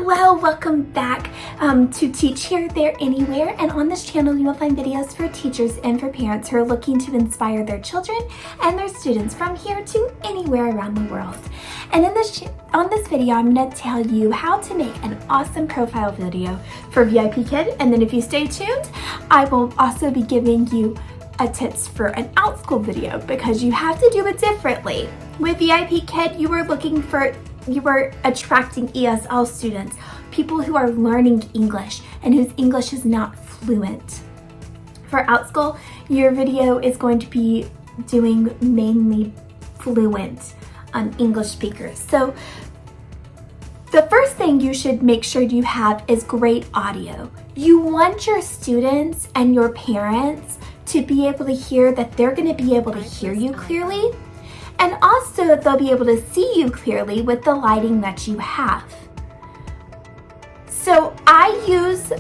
Hello, welcome back to Teach Here, There, Anywhere. And on this channel, you will find videos for teachers and for parents who are looking to inspire their children and their students from here to anywhere around the world. And on this video, I'm going to tell you how to make an awesome profile video for VIPKid. And then if you stay tuned, I will also be giving you tips for an Outschool video because you have to do it differently. With VIPKid, you are attracting ESL students, people who are learning English and whose English is not fluent. For Outschool, your video is going to be doing mainly fluent English speakers. So the first thing you should make sure you have is great audio. You want your students and your parents to be able to hear that they're going to be able to hear you clearly, and also that they'll be able to see you clearly with the lighting that you have. So I use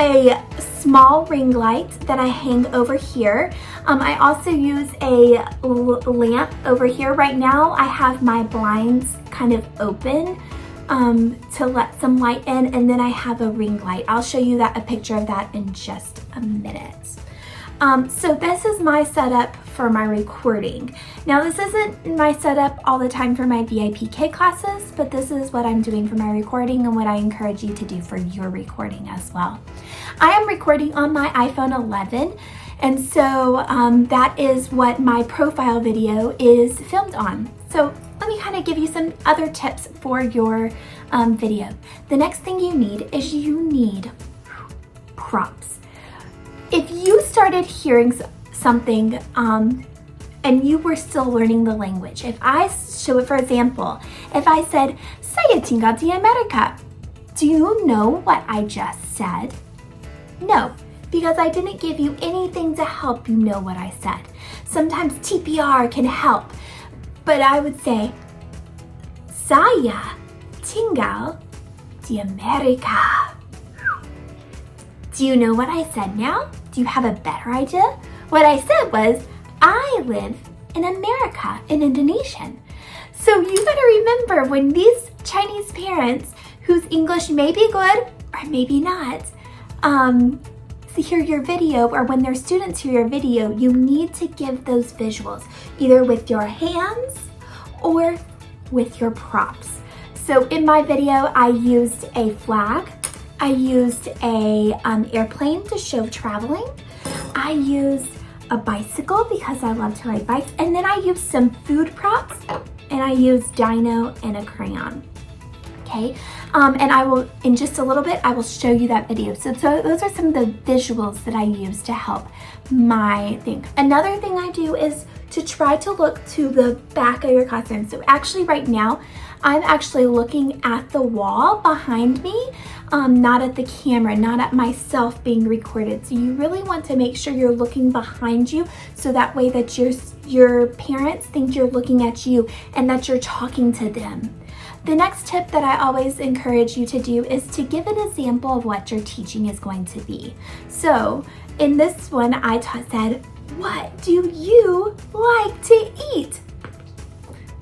a small ring light that I hang over here. I also use a lamp over here. Right now I have my blinds kind of open to let some light in, and then I have a ring light. I'll show you a picture of that in just a minute. So this is my setup for my recording. Now this isn't my setup all the time for my VIPKid classes, but this is what I'm doing for my recording and what I encourage you to do for your recording as well. I am recording on my iPhone 11, and so that is what my profile video is filmed on. So let me kind of give you some other tips for your video. The next thing you need is props. If you started hearing something and you were still learning the language, if I show it, for example, if I said, "Saya tinggal di Amerika," do you know what I just said? No, because I didn't give you anything to help you know what I said. Sometimes TPR can help, but I would say, "Saya tinggal di Amerika." Do you know what I said now? Do you have a better idea? What I said was, I live in America, in Indonesian. So you better remember, when these Chinese parents, whose English may be good or maybe not, hear your video, or when their students hear your video, you need to give those visuals, either with your hands or with your props. So in my video, I used a flag. I used a airplane to show traveling. I used a bicycle because I love to ride bikes. And then I used some food props, and I used dino and a crayon. Okay, and I will, in just a little bit, I will show you that video. So those are some of the visuals that I use to help my thing. Another thing I do is to try to look to the back of your classroom. So actually right now, I'm actually looking at the wall behind me, not at the camera, not at myself being recorded. So you really want to make sure you're looking behind you, so that way that your parents think you're looking at you and that you're talking to them. The next tip that I always encourage you to do is to give an example of what your teaching is going to be. So in this one, I said, "What do you like to eat?"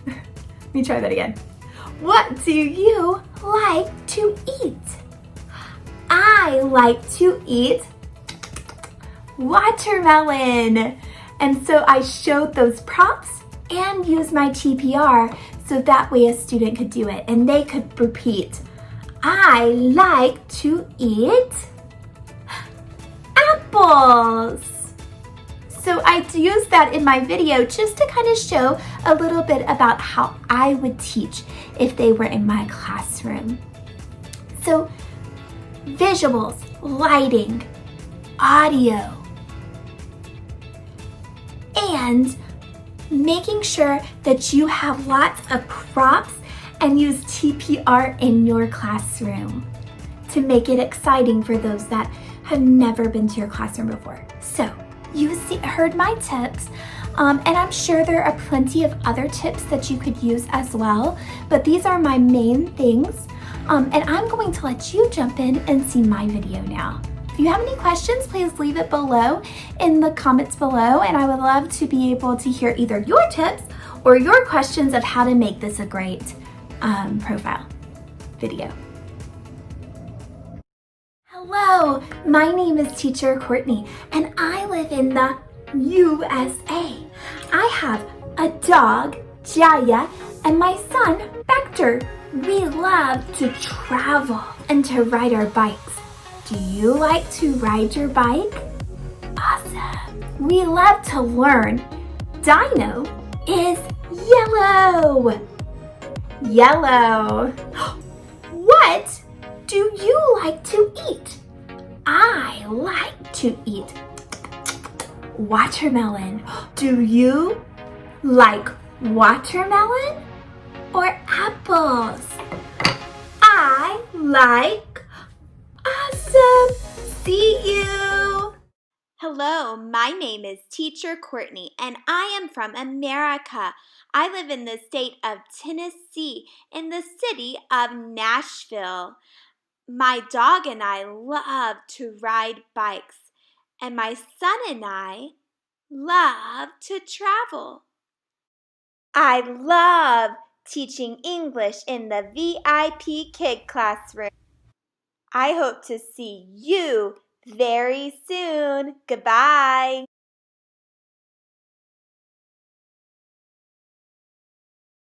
Let me try that again. What do you like to eat? I like to eat watermelon. And so I showed those props and used my TPR, so that way a student could do it and they could repeat, "I like to eat apples." So I used that in my video just to kind of show a little bit about how I would teach if they were in my classroom. So visuals, lighting, audio, and making sure that you have lots of props and use TPR in your classroom to make it exciting for those that have never been to your classroom before. So you heard my tips, and I'm sure there are plenty of other tips that you could use as well, but these are my main things, and I'm going to let you jump in and see my video now. If you have any questions, please leave it below in the comments below, and I would love to be able to hear either your tips or your questions of how to make this a great profile video. Hello, my name is Teacher Courtney, and I live in the USA. I have a dog, Jaya, and my son, Vector. We love to travel and to ride our bikes. Do you like to ride your bike? Awesome. We love to learn. Dino is yellow. Yellow. What do you like to eat? I like to eat watermelon. Do you like watermelon or apples? I like. Awesome. See you. Hello, my name is Teacher Courtney, and I am from America. I live in the state of Tennessee, in the city of Nashville. My dog and I love to ride bikes, and my son and I love to travel. I love teaching English in the VIPKid classroom. I hope to see you very soon. Goodbye.